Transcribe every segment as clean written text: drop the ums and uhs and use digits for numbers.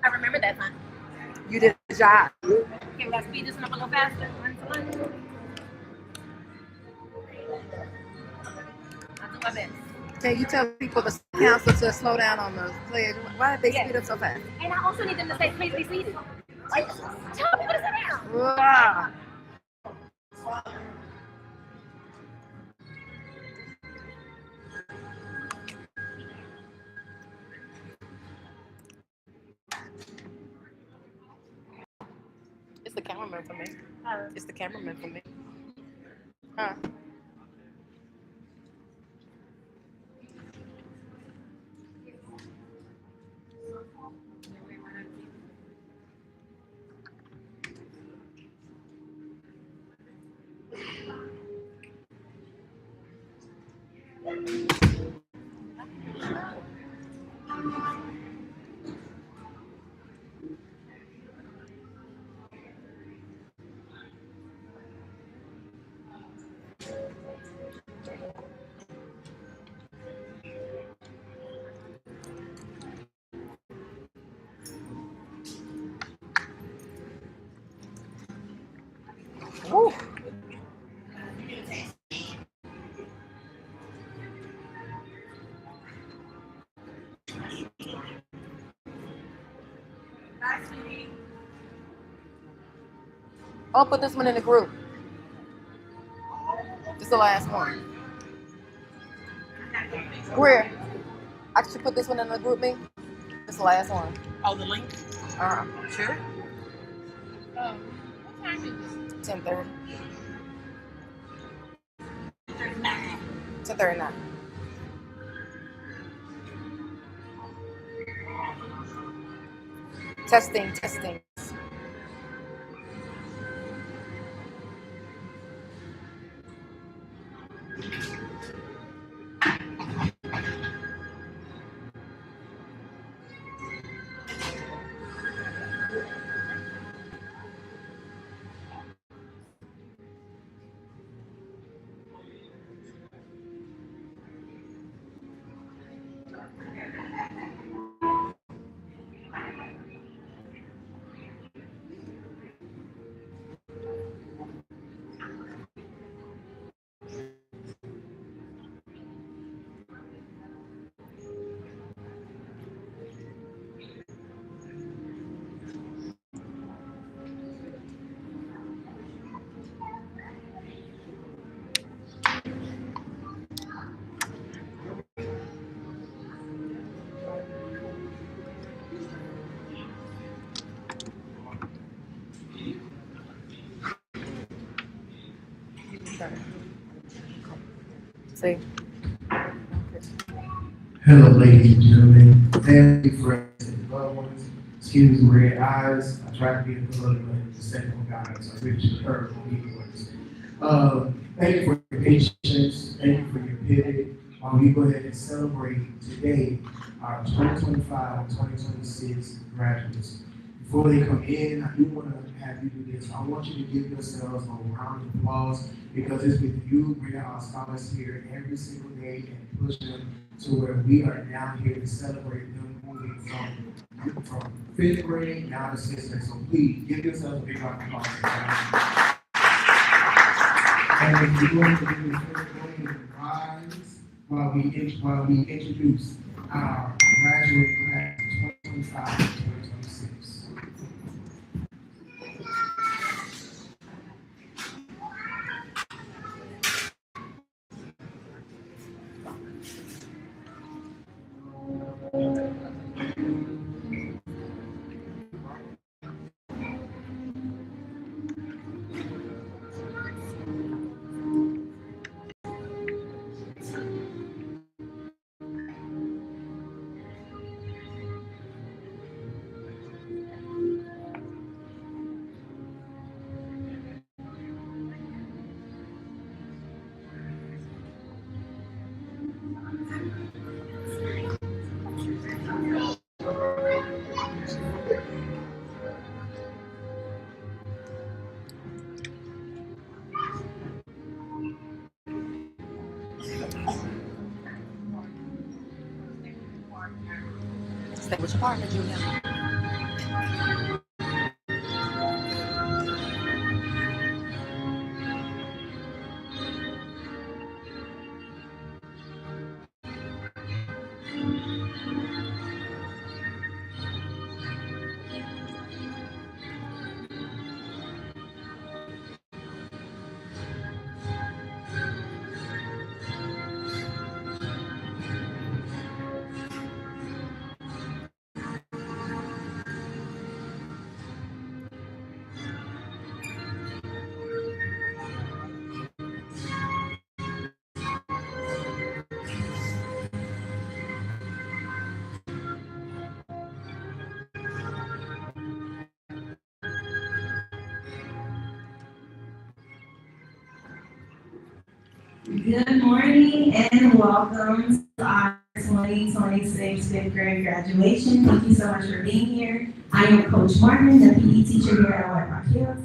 I remember that time. You did a job. Okay, we gotta speed this up a little faster. I'll do my best. Can you tell people the council to slow down on the pledge? Why did they speed up so fast? And I also need them to say, please be seated. Like, tell people to sit down. Wow. It's the cameraman for me. It's the cameraman for me. Huh? Woo. I'll put this one in the group. This is the last one. Where? I should put this one in the group me. This is the last one. Oh, the link? Sure. What time is it? 10:30. 39. 10:39. Testing. See. Hello, ladies and gentlemen, family, friends, and loved ones. Excuse me, red eyes. I tried to be a good, but the second one got us. I really should have heard from you boys. Thank you for your patience. Thank you for your pivot. We go ahead and celebrate today our 2025-2026 graduates. Before they come in, I do want to have you do this. I want you to give yourselves a round of applause because it's with you bringing our scholars here every single day and push them to where we are now here to celebrate them moving from fifth grade now to sixth grade. So please give yourselves a big round of applause. And if you're going to do this, go ahead and rise while we introduce our graduate class of 2025-2026. Stay with your partner, Julia. Good morning and welcome to our 2026 fifth grade graduation. Thank you so much for being here. I am Coach Martin, the PE teacher here at WRH Hills.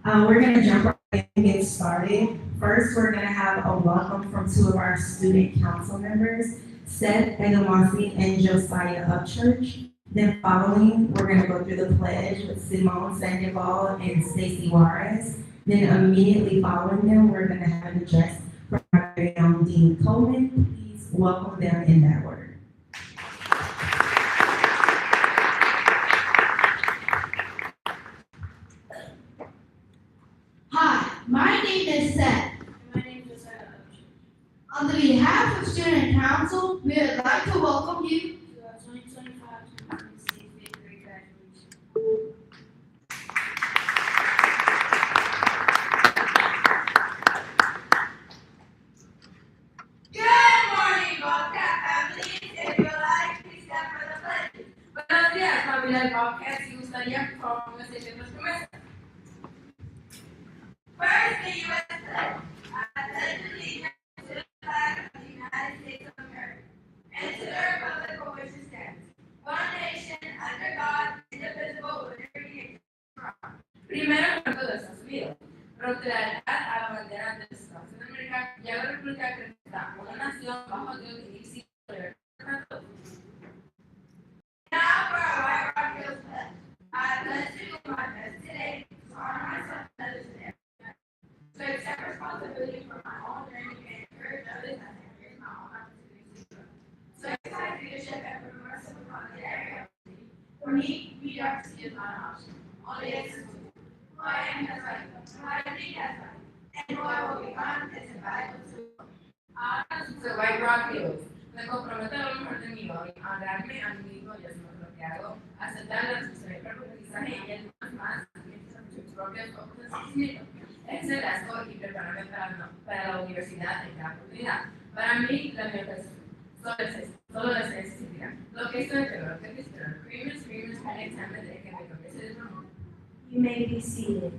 We're going to jump right in and get started. First, we're going to have a welcome from two of our student council members, Seth Edomasi and Josiah Upchurch. Then following, we're going to go through the pledge with Simone Sandoval and Stacy Juarez. Then immediately following them, we're going to have an address from our very own Dean Coleman. Please welcome them in that order. Hi, my name is Seth. My name is Josiah. On the behalf of Student Council, we would like to welcome you To our 2025-2026 fifth grade graduation. Good morning, Bobcat families. If you like, please stand for the pledge. Buenos días, familia Bobcat. Si gustaría, por favor, me sienten las promesas. First, the U.S. pledge. I pledge allegiance to the flag of the United States of America and to the republic for which it stands, one nation, under God, indivisible, with liberty and Primero, el pueblo de Estados Unidos. Proclamar a la bandera de los Estados Unidos y a la República que está una nación bajo Dios y existe libertad para todos. Now for our White Rock Hills pledge. I pledge to do my best today to honor myself and others today. To accept responsibility for my own learning and encourage others as I embrace my own opportunities to grow. So exercise leadership and be merciful upon the area. For me, mediocrity is not an option. Only excellence. Who I am as I who I think as I and who I will become is invaluable to. Ahora soy White Rock Hills. Me comprometo a lo mejor de mí hoy, a darme a mí mismo y hacer lo que hago, aceptar la responsabilidad del aprendizaje y el más mis propios conocimientos. Ejercer las cosas y prepararme para la universidad en cada oportunidad. Para mí, la universidad solo es necesidad. Lo que estoy de lo que espero. Creamers, cada examen de que me convence de nuevo. You may be seated.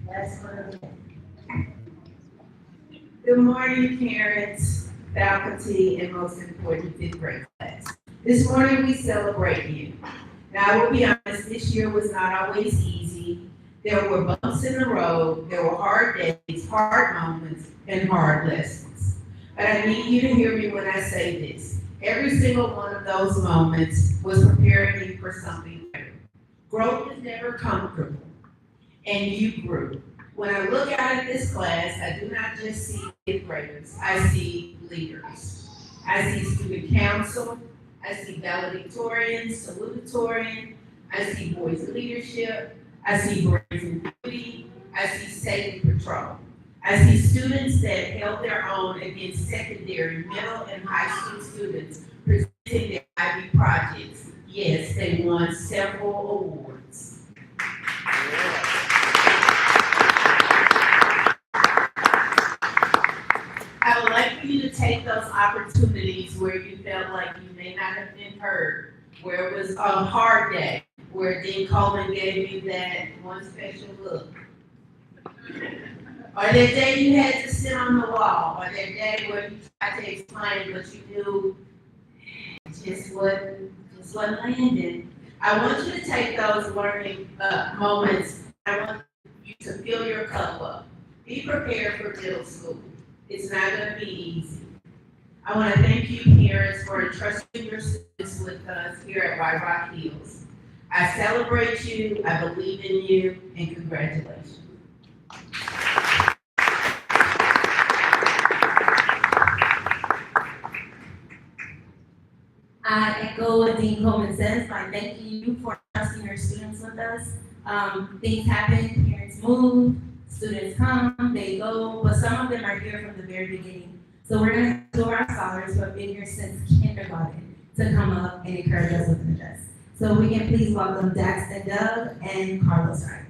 Let's go to the Good morning, parents, faculty, and most important, fifth grade class. This morning, we celebrate you. Now, I will be honest, this year was not always easy. There were bumps in the road, there were hard days, hard moments, and hard lessons. But I need you to hear me when I say this. Every single one of those moments was preparing you for something better. Growth is never comfortable, and you grew. When I look out at this class, I do not just see fifth graders, I see leaders. I see student council, I see valedictorian, salutatorian, I see boys leadership, I see boys and duty, I see safety patrol. I see students that held their own against secondary, middle, and high school students presenting their IB projects. Yes, they won several awards. I would like for you to take those opportunities where you felt like you may not have been heard, where it was a hard day, where Dean Coleman gave you that one special look. Or that day you had to sit on the wall, or that day where you tried to explain but you knew just wasn't landing. I want you to take those learning moments. I want you to fill your cup up. Be prepared for middle school. It's not going to be easy. I want to thank you, parents, for entrusting your students with us here at White Rock Hills. I celebrate you, I believe in you, and congratulations. I echo what Dean Coleman says by thanking you for trusting your students with us. Things happen, parents move, students come, they go, but some of them are here from the very beginning. So we're gonna have two of our scholars who have been here since kindergarten to come up and encourage us with an address. So we can please welcome Dax and Doug and Carlos Wright.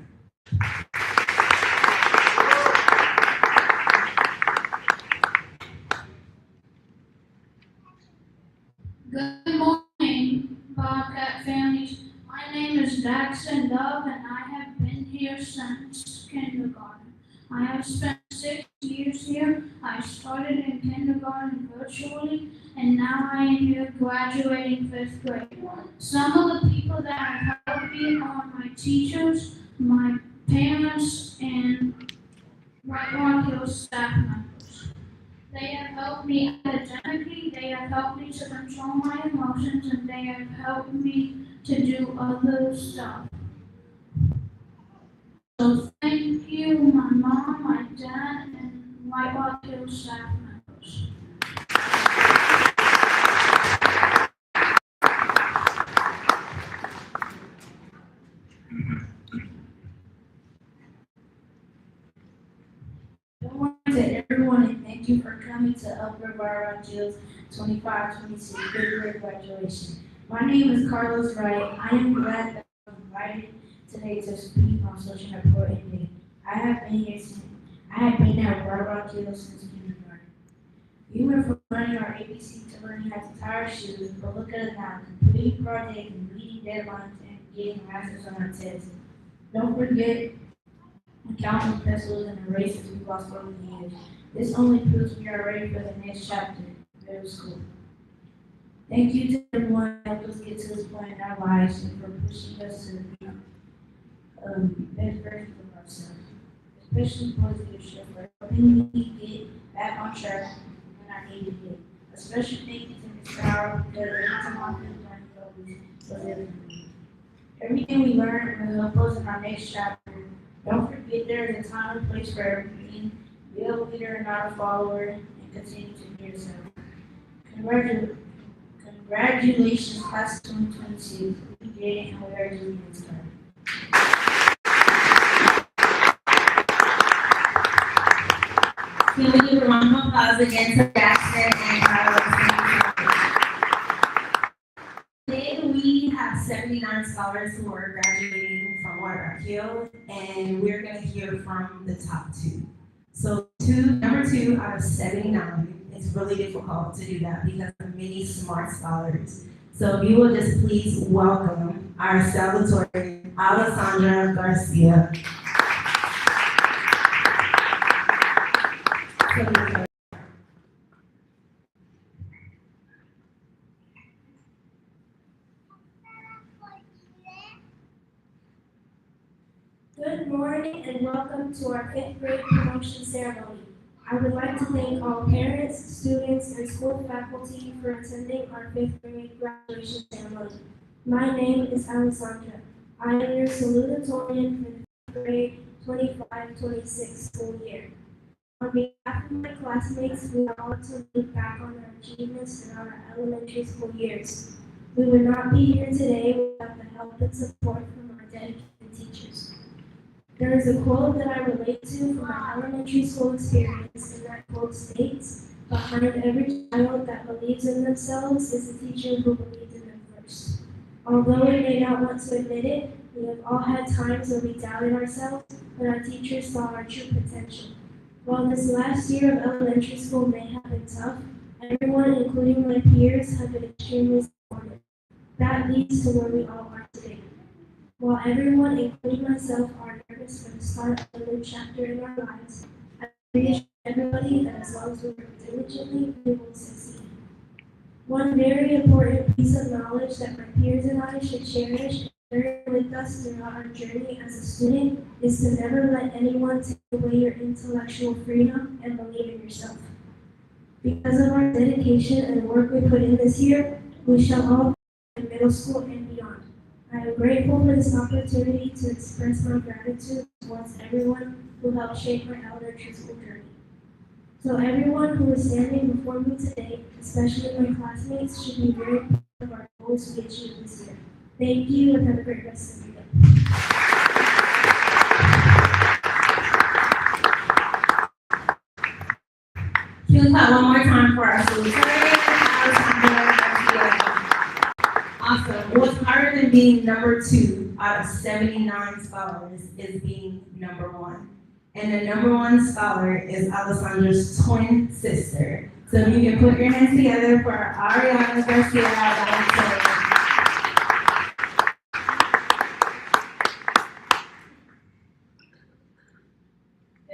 Good morning, Bobcat families. My name is Daxon Dove, and I have been here since kindergarten. I have spent 6 years here. I started in kindergarten virtually, and now I am here graduating 5th grade. Some of the people that have helped me are my teachers, my parents, and White Rock Hills staff members. They have helped me academically, they have helped me to control my emotions, and they have helped me to do other stuff. So thank you, my mom, my dad, and White Rock Hills staff members. Good morning to everyone, and thank you for coming to Uplift WRH 25-26 fifth grade graduation. My name is Carlos Wright. I am glad that I was invited today to speak on such an important day. I have been at WRH since kindergarten. We went from learning our ABC to learning how to tie our shoes, but look at us now, completing projects and meeting deadlines and getting masters on our tests. Don't forget countless pencils and erasers we lost over the years. This only proves we are ready for the next chapter, middle school. Thank you to everyone who helped us get to this point in our lives and for pushing us to be best versions of ourselves, especially boys leadership for helping me get back on track when I needed it. A special thank you to Ms. Power because every time I feel learning focus was everything. Everything we learned will help us in our next chapter. Don't forget there is a time and place for everything. Be a leader and not a follower, and continue to be yourself. Congratulations, class 2022. We did it, and we are doing this time. Can we give a round of applause again to Jackson and Carlos? Today we have 79 scholars who are graduating from White Rock Hill, and we're going to hear from the top two. So number 2 out of 79, it's really difficult to do that because of many smart scholars. So if you will just please welcome our Salvatore Alessandra Garcia. Good morning and welcome to our 5th grade promotion ceremony. I would like to thank all parents, students, and school faculty for attending our 5th grade graduation ceremony. My name is Alessandra. I am your salutatorian for the 5th grade 25-26 school year. On behalf of my classmates, we want to look back on our achievements in our elementary school years. We would not be here today without the help and support from our dedicated teachers. There is a quote that I relate to from my elementary school experience, and that quote states, "Behind every child that believes in themselves is a teacher who believes in them first." Although we may not want to admit it, we have all had times when we doubted ourselves, but our teachers saw our true potential. While this last year of elementary school may have been tough, everyone, including my peers, have been extremely supportive. That leads to where we all are today. While everyone, including myself, are nervous for the start of a new chapter in our lives, I reassure everybody that as long as we work diligently, we will succeed. One very important piece of knowledge that my peers and I should cherish and carry with us throughout our journey as a student is to never let anyone take away your intellectual freedom and believe in yourself. Because of our dedication and work we put in this year, we shall all in middle school and beyond. I am grateful for this opportunity to express my gratitude towards everyone who helped shape my elementary school journey. So everyone who is standing before me today, especially my classmates, should be very proud of our goals we achieved this year. Thank you and have a great rest of your day. Can we clap one more time for our students? Awesome. What's harder than being number 2 out of 79 scholars is being number 1. And the number 1 scholar is Alessandra's twin sister. So if you can put your hands together for Ariana Garcia.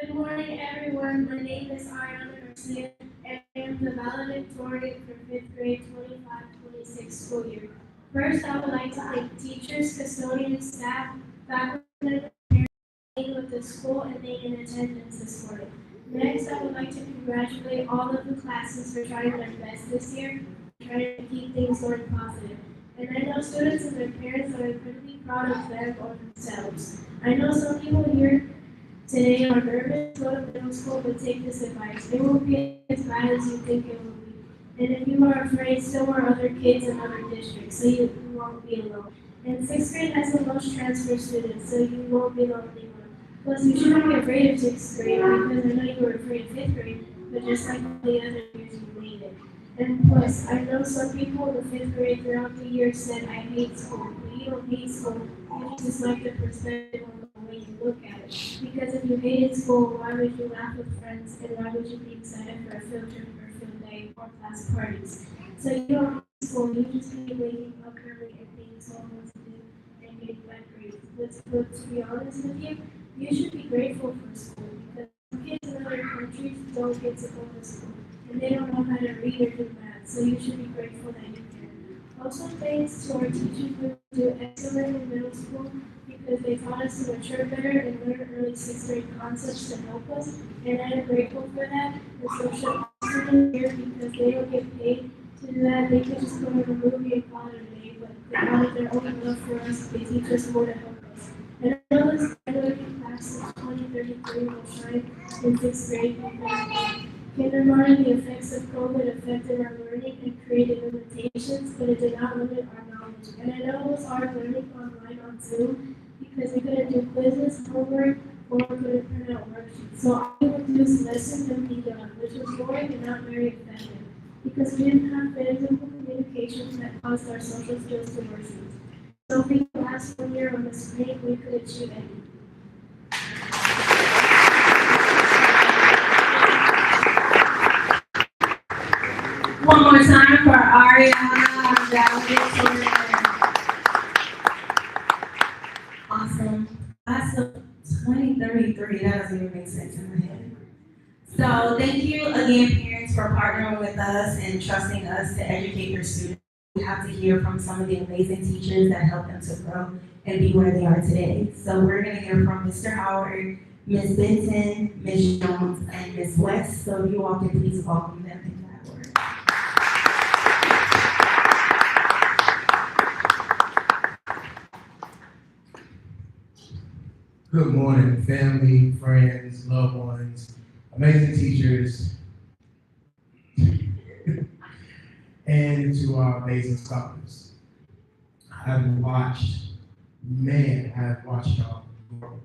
Good morning, everyone. My name is Ariana Garcia, and I am the valedictorian for 5th grade 25-26 school year. First, I would like to thank teachers, custodians, staff, faculty, and parents for being with the school and being in attendance this morning. Next, I would like to congratulate all of the classes for trying their best this year and trying to keep things going positive. And I know students and their parents are incredibly proud of them or themselves. I know some people here today are nervous to go to middle school, but take this advice. It won't be as bad as you think it will be. And if you are afraid, so are other kids in other districts, so you won't be alone. And 6th grade has the most transfer students, so you won't be the only one. Plus, you shouldn't be afraid of 6th grade, because I know you were afraid of 5th grade, but just like all the other years, you made it. And plus, I know some people in the 5th grade throughout the year said, I hate school, but you don't hate school, you just like the perspective on the way you look at it. Because if you hated school, why would you laugh with friends, and why would you be excited for a field trip or field day or class parties? So you don't hate school, you just hate waking up early and being told what to do and getting bad grades. But to be honest with you, you should be grateful for school, because some kids in other countries don't get to go to school, and they don't know how to read or do math, so you should be grateful that you can. Also, thanks to our teachers who do excellent in middle school, because they taught us to mature better and learn early 6th grade concepts to help us, and I am grateful for that. And so should also be here, because they don't get paid to do that. They could just go to the movie and call it a day, but they have their own love for us. They teach us more to help us. And I know this graduating class of 2033 will shine in 6th grade, because kindergarten, the effects of COVID affected our learning and created limitations, but it did not limit our knowledge. And I know it was hard learning online on Zoom, because we couldn't do quizzes, homework, or couldn't print out worksheets. So all we would do is listen and be done, which was boring and not very effective, because we didn't have physical communication that caused our social skills to worsen. So if we could last 1 year on the screen, we could achieve anything. One more time for Ariana valedictorian. Awesome. Class of 2033, that doesn't even make sense in my head. So thank you again, parents, for partnering with us and trusting us to educate your students. We have to hear from some of the amazing teachers that helped them to grow and be where they are today. So we're going to hear from Mr. Howard, Ms. Benton, Ms. Jones, and Ms. West. So if you all can please welcome them in that order. Good morning, family, friends, loved ones, amazing teachers, and to our amazing scholars. I've watched y'all grow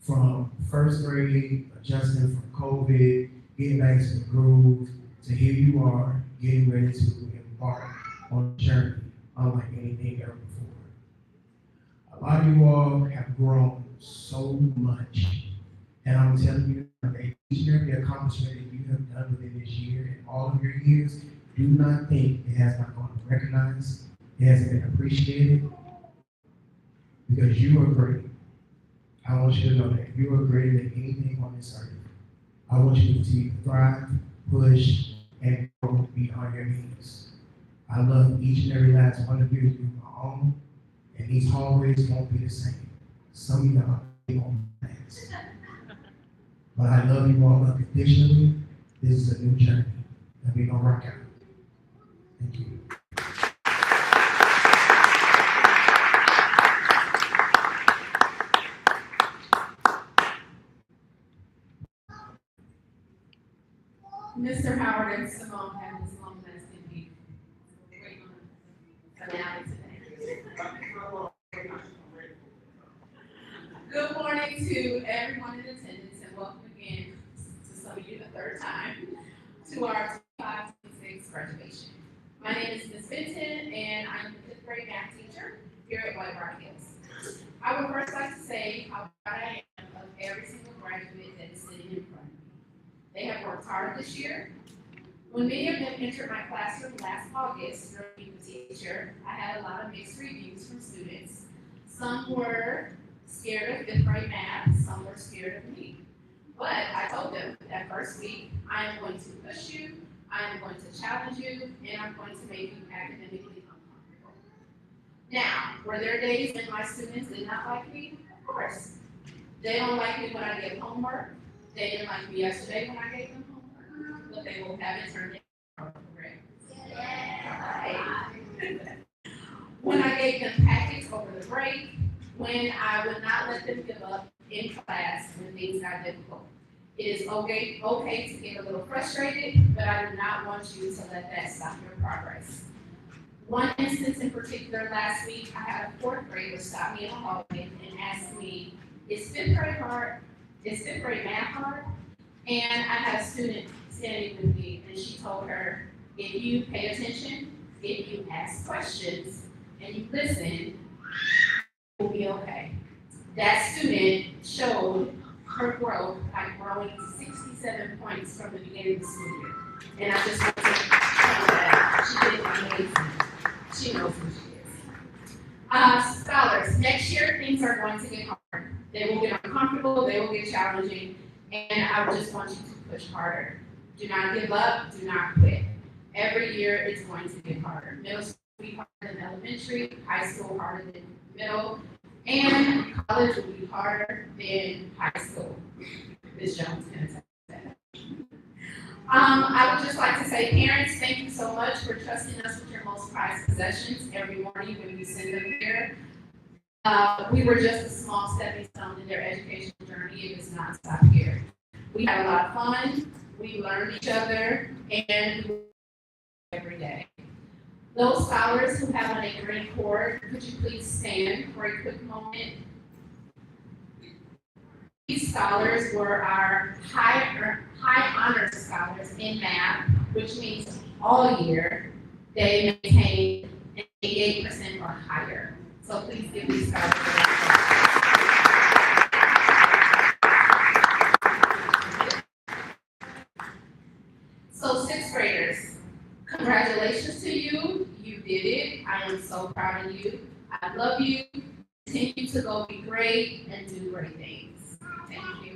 from 1st grade, adjusting from COVID, getting back to the groove, to here you are, getting ready to embark on a journey unlike anything ever before. A lot of you all have grown so much, and I'm telling you, each and every accomplishment that you have done within this year and all of your years, do not think it has not gone recognized, it hasn't been appreciated, because you are great. I want you to know that you are greater than anything on this earth. I want you to continue to thrive, push, and grow beyond your means. I love each and every last one of you as being my own, and these hallways won't be the same. Some of y'all ain't gonna be last. But I love you all unconditionally. This is a new journey, and we're gonna rock out. Thank you. Mr. Howard and Simone have this long lasting week. Waiting on a finale today. Good morning to everyone in attendance and welcome again to some of you the third time to our 2025-26 graduation. My name is Ms. Benton and I'm the 5th grade math teacher here at WRH. I would first like to say how proud I am of every single graduate that is sitting in front of me. They have worked hard this year. When many of them entered my classroom last August during being a teacher, I had a lot of mixed reviews from students. Some were scared of 5th grade math, some were scared of me. But I told them that first week, I am going to push you, I am going to challenge you, and I'm going to make you academically uncomfortable. Now, were there days when my students did not like me? Of course. They don't like me when I give homework. They didn't like me yesterday when I gave them homework, but they will have it turned in. Correct? Yeah. When I gave them packets over the break, when I would not let them give up in class when things got difficult. It is okay to get a little frustrated, but I do not want you to let that stop your progress. One instance in particular last week, I had a 4th grader stop me in the hallway and ask me, is 5th grade hard? Is 5th grade math hard? And I had a student standing with me and she told her, if you pay attention, if you ask questions, and you listen, it will be okay. That student showed her growth by growing 67 points from the beginning of the school year. And I just want to tell you that she did amazing. She knows who she is. Scholars, next year things are going to get hard. They will get uncomfortable, they will get challenging, and I just want you to push harder. Do not give up, do not quit. Every year it's going to get harder. Middle school will be harder than elementary, high school harder than middle, and college will be harder than high school. Ms. Jones can attest to that. I would just like to say, parents, thank you so much for trusting us with your most prized possessions every morning when you send them here. We were just a small stepping stone in their educational journey. It does not stop here. We had a lot of fun, we learned each other, and every day. Those scholars who have on a green cord, could you please stand for a quick moment? These scholars were our high honor scholars in math, which means all year they maintained an 88% or higher. So please give these scholars a round of applause. So 6th graders, congratulations to you. You did it. I am so proud of you. I love you. Continue to go be great and do great things. Thank you.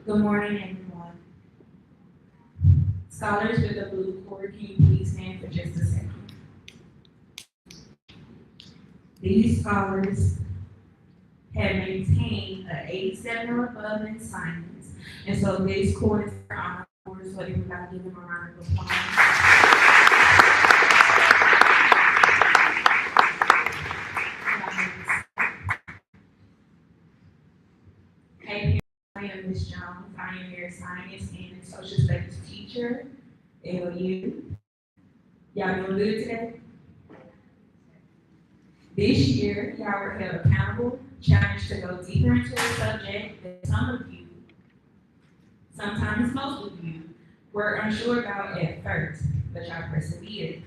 Good morning, everyone. Scholars with the blue cord, can you please stand for just a second? These scholars have maintained an 87 or above in science, and so this cord is for honor cords, so everybody give them a round of applause. Hey, I am Ms. Jones. I am your science and social studies teacher. LU. Y'all doing good today? This year, y'all were held accountable, challenged to go deeper into a subject that some of you, sometimes most of you, were unsure about at first, but y'all persevered.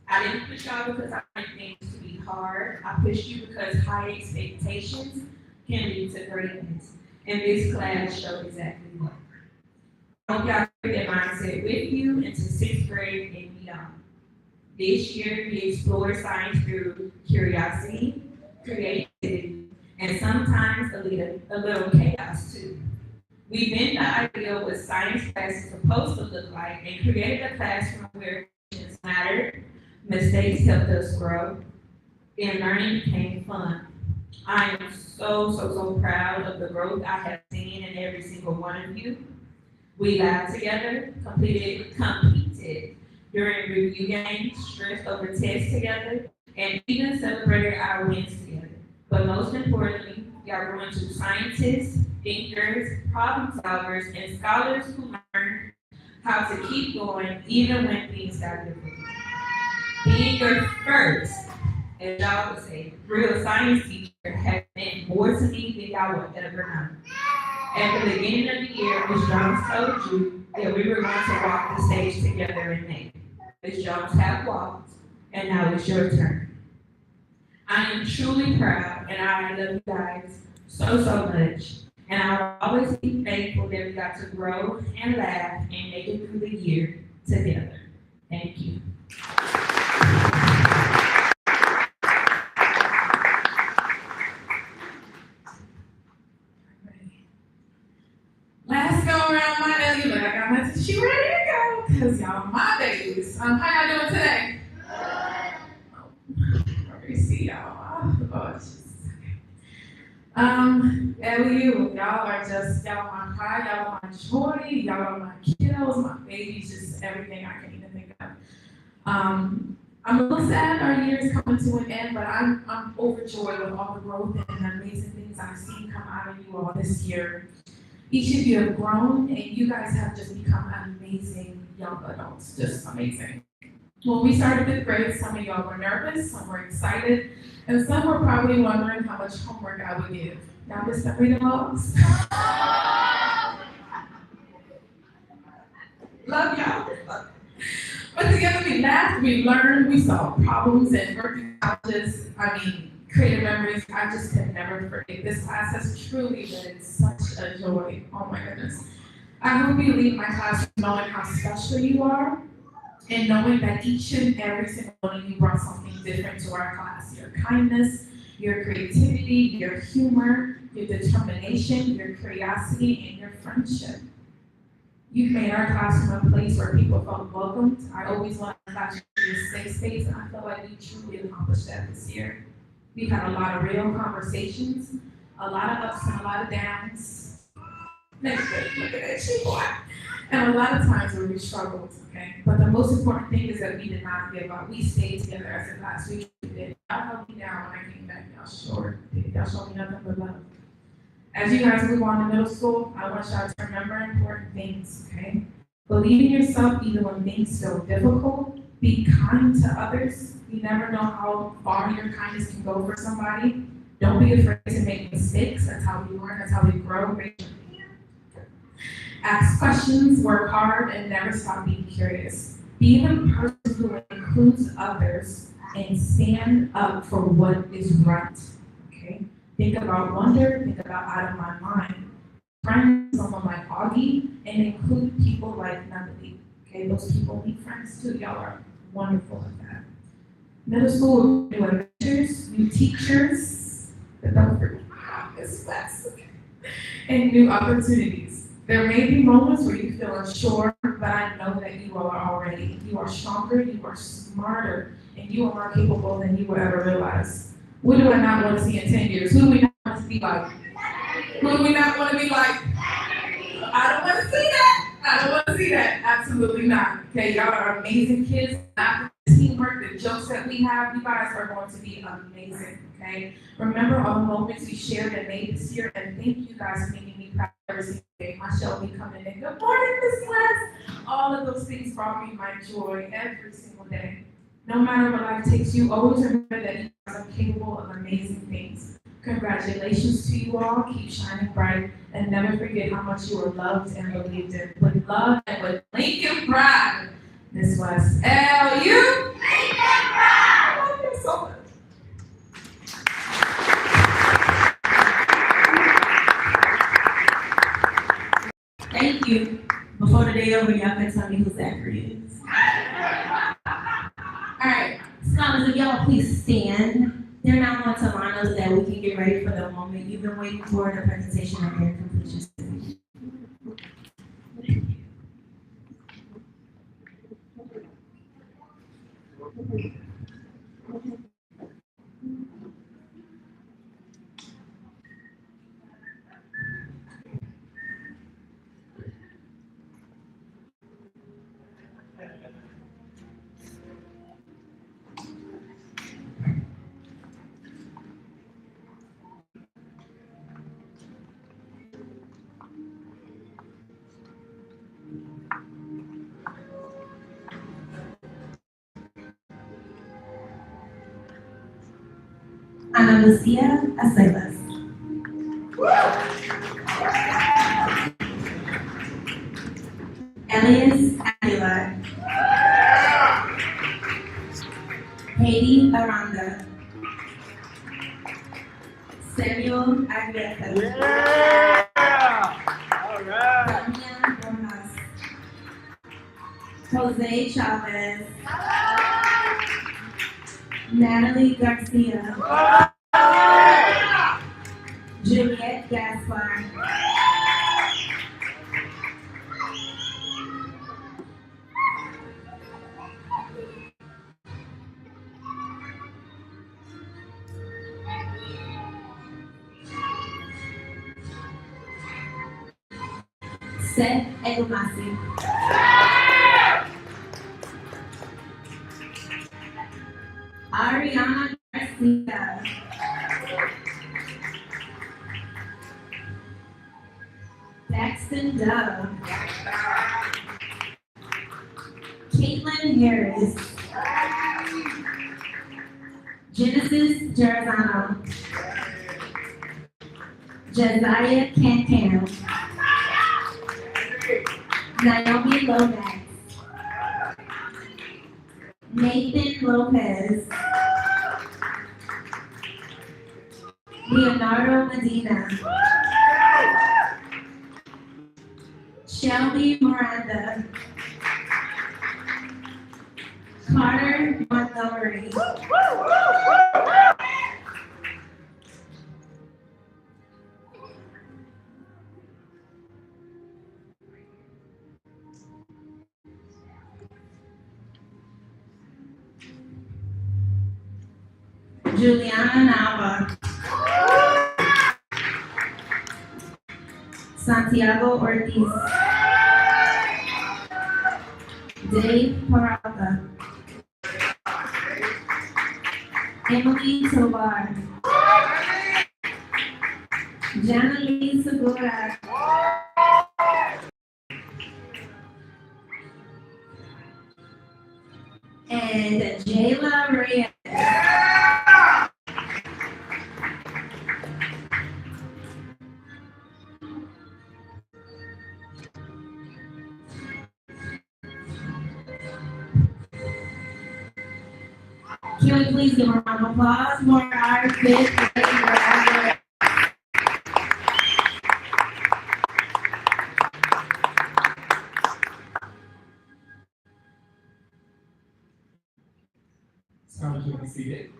I didn't push y'all because I wanted things to be hard. I pushed you because high expectations can lead to greatness. And this class showed exactly what. I hope y'all carry that mindset with you into 6th grade and beyond. This year, we explore science through curiosity, creativity, and sometimes a little chaos too. We bent the idea of what science class is supposed to look like and created a classroom where questions mattered, mistakes helped us grow, and learning became fun. I am so proud of the growth I have seen in every single one of you. We laughed together, competed during review games, stressed over tests together, and even celebrated our wins together. But most importantly, y'all grew into scientists, thinkers, problem solvers, and scholars who learned how to keep going even when things got difficult. Being your first, as y'all would say, real science teacher has meant more to me than y'all would ever know. At the beginning of the year, Ms. Jones told you that we were going to walk the stage together in May. Ms. Jones have walked, and now it's your turn. I am truly proud, and I love you guys so much. And I'll always be thankful that we got to grow and laugh and make it through the year together. Thank you. Last go around my daily, but I got my tissue ready to go, because y'all my babies. How y'all doing today? I already see y'all. Oh, it's just LU, y'all are just, y'all my pride, y'all are my joy, y'all are my kiddos, my babies, just everything I can even think of. I'm a little sad our year is coming to an end, but I'm overjoyed with all the growth and the amazing things I've seen come out of you all this year. Each of you have grown, and you guys have just become amazing young adults, just amazing. When we started fifth grade, some of y'all were nervous, some were excited, and some were probably wondering how much homework I would give. Y'all miss the reading logs? Love y'all. But together we laughed, we learned, we solved problems and worked challenges. Creative memories I just could never forget. This class has truly been such a joy. Oh my goodness. I hope you leave my class knowing how special you are and knowing that each and every single one of you brought something different to our class. Your kindness, your creativity, your humor, your determination, your curiosity, and your friendship. You've made our classroom a place where people felt welcomed. I always want our classroom to be a safe space, and I feel like we truly accomplished that this year. We've had a lot of real conversations, a lot of ups and a lot of downs. Look at that shit, boy. And a lot of times where we struggled, okay? But the most important thing is that we did not give up. We stayed together as a class. We did. Y'all held me down when I came back. Y'all showed me nothing but love. As you guys move on to middle school, I want y'all to remember important things, okay? Believe in yourself even when things feel difficult. Be kind to others. You never know how far your kindness can go for somebody. Don't be afraid to make mistakes. That's how we learn. That's how we grow. Ask questions, work hard, and never stop being curious. Be the person who includes others and stand up for what is right. Okay? Think about wonder. Think about out of my mind. Friends, someone like Augie, and include people like Natalie. Okay? Those people need friends too. Y'all are wonderful at that. Middle school, new adventures, new teachers, the number is fast, and new opportunities. There may be moments where you feel unsure, but I know that you all are already. You are stronger, you are smarter, and you are more capable than you will ever realize. What do I not want to see in 10 years? Who do we not want to be like? Who do we not want to be like? I don't want to see that. I don't want to see that. Absolutely not. Okay, y'all are amazing kids. After the teamwork, the jokes that we have, you guys are going to be amazing. Okay. Remember all the moments we shared and made this year, and thank you guys for making me proud every single day. My Shelby coming in. Good morning, Miss West. All of those things brought me my joy every single day. No matter what life takes you, always remember that you guys are capable of amazing things. Congratulations to you all. Keep shining bright, and never forget how much you are loved and believed in. With love and with Lincoln pride, Miss West. L.U. Lincoln pride. I love you so much. Thank you. Before the day over, y'all can tell me who Zachary is. All right, scholars, if y'all please stand. They're now going to line us that we can get ready for the moment you've been waiting for, the presentation of your completion. Ana Lucia Aceves. Elias Aguilar. Haiti Aranda. Samuel Aguirre. All right. Damian Rojas. Jose Chavez. Natalie Garcia. Juliet Gaspar. Seth Edumasi. Ariana Garcia. Daxton Dove. Caitlin Harris. Genesis Gerzano. Josiah Cancan. Naomi Lomax. Nathan Lopez. Leonardo Medina. Shelby Miranda. Carter Montgomery. Juliana Nava. Santiago Ortiz. Dave Paraka. Emily Tovar. Janalee Segura. And Jayla Reyes. Can we please give a round of applause for our fifth grade graduate? So you can be seated.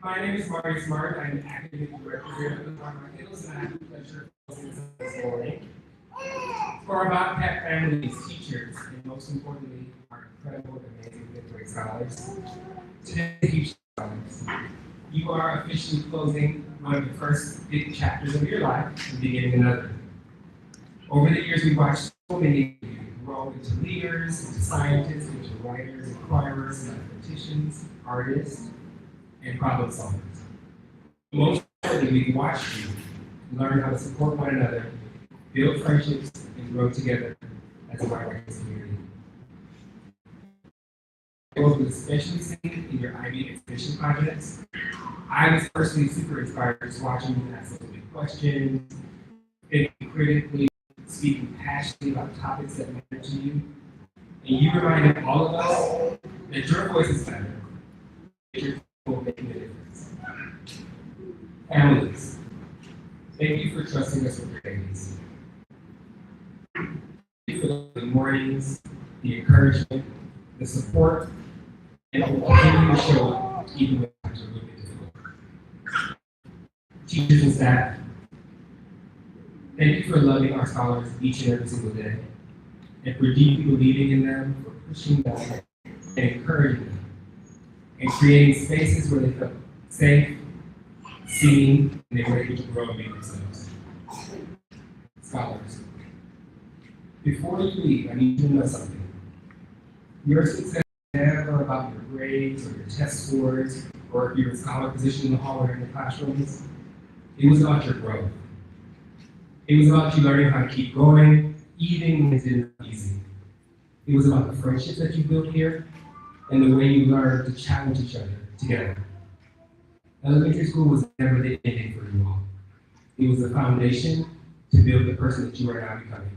My name is Marty Smart. I'm the academic director here at the Department of Hills, and I have the pleasure of hosting this morning for our Bobcat families, teachers, and most importantly, our incredible and amazing fifth grade scholars. Today, huge scholars. You are officially closing one of the first big chapters of your life and beginning another. Over the years, we've watched so many of you grow into leaders, into scientists, into writers, inquirers, mathematicians, artists, and problem solvers. Most importantly, we've watched you learn how to support one another, build friendships, and grow together as a WRH community. Those was especially seen in your IB exhibition projects. I was personally super inspired just watching you ask those big questions, thinking critically, speaking passionately about topics that matter to you. And you reminded all of us that your voices matter, that your people making a difference. Families, thank you for trusting us with your babies. Thank you for the mornings, the encouragement, the support, and will continue to show up even when times are really difficult. Teachers and staff, thank you for loving our scholars each and every single day, and for deeply believing in them, for pushing them, and encouraging them, and creating spaces where they felt safe, seen, and they were able to grow and be themselves. Scholars, before you leave, I need you to know something. Your success is never about your grades or your test scores or your scholar position in the hall or in the classrooms. It was about your growth. It was about you learning how to keep going, even when it didn't come easy. It was about the friendships that you built here and the way you learned to challenge each other together. Elementary school was never the ending for you all. It was the foundation to build the person that you are now becoming.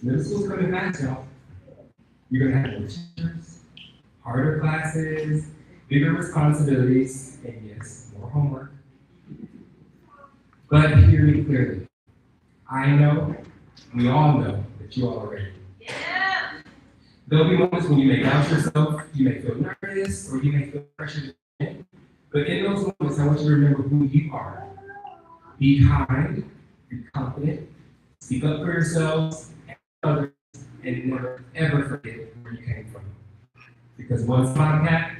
Middle school's coming fast, y'all. You're gonna have more teachers, harder classes, bigger responsibilities, and yes, more homework. But hear me clearly. I know, we all know that you all are ready. Yeah. There'll be moments when you may doubt yourself, you may feel nervous, or you may feel pressure to win. But in those moments, I want you to remember who you are. Be kind, be confident, speak up for yourselves and others, and never ever forget where you came from. Because once about that,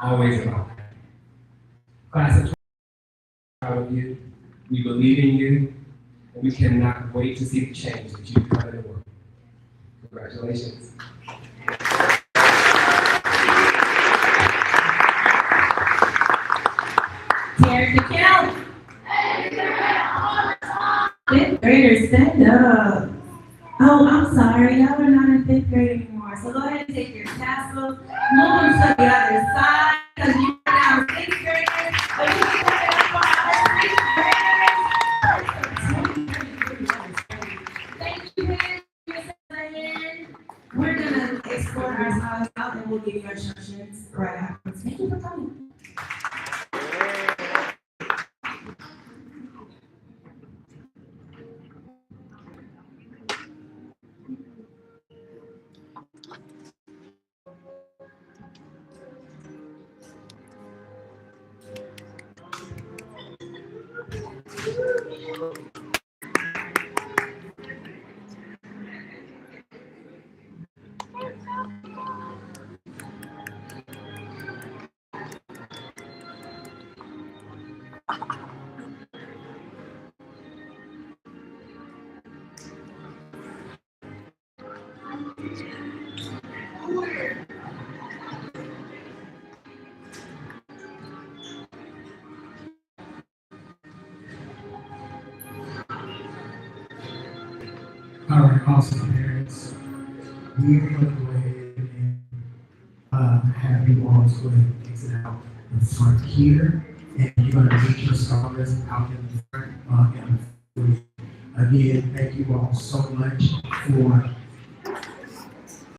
always about that. Class of 20, proud of you. We believe in you, and we cannot wait to see the change that you become in the world. Congratulations. Derek Kelly. Fifth graders, stand up. Oh, I'm sorry, y'all are not in fifth grade anymore. So go ahead and take your tassel, move them to the other side, because you are now sixth graders. But you can put it up for our sixth graders. Thank you, Miss Diane. We're gonna explore ourselves out and we'll give you instructions right after. Thank you for coming. All right, awesome, parents. We're going to go ahead and have you all to go ahead and exit out the front here. And you're going to meet your scholars out in the front. Again, thank you all so much for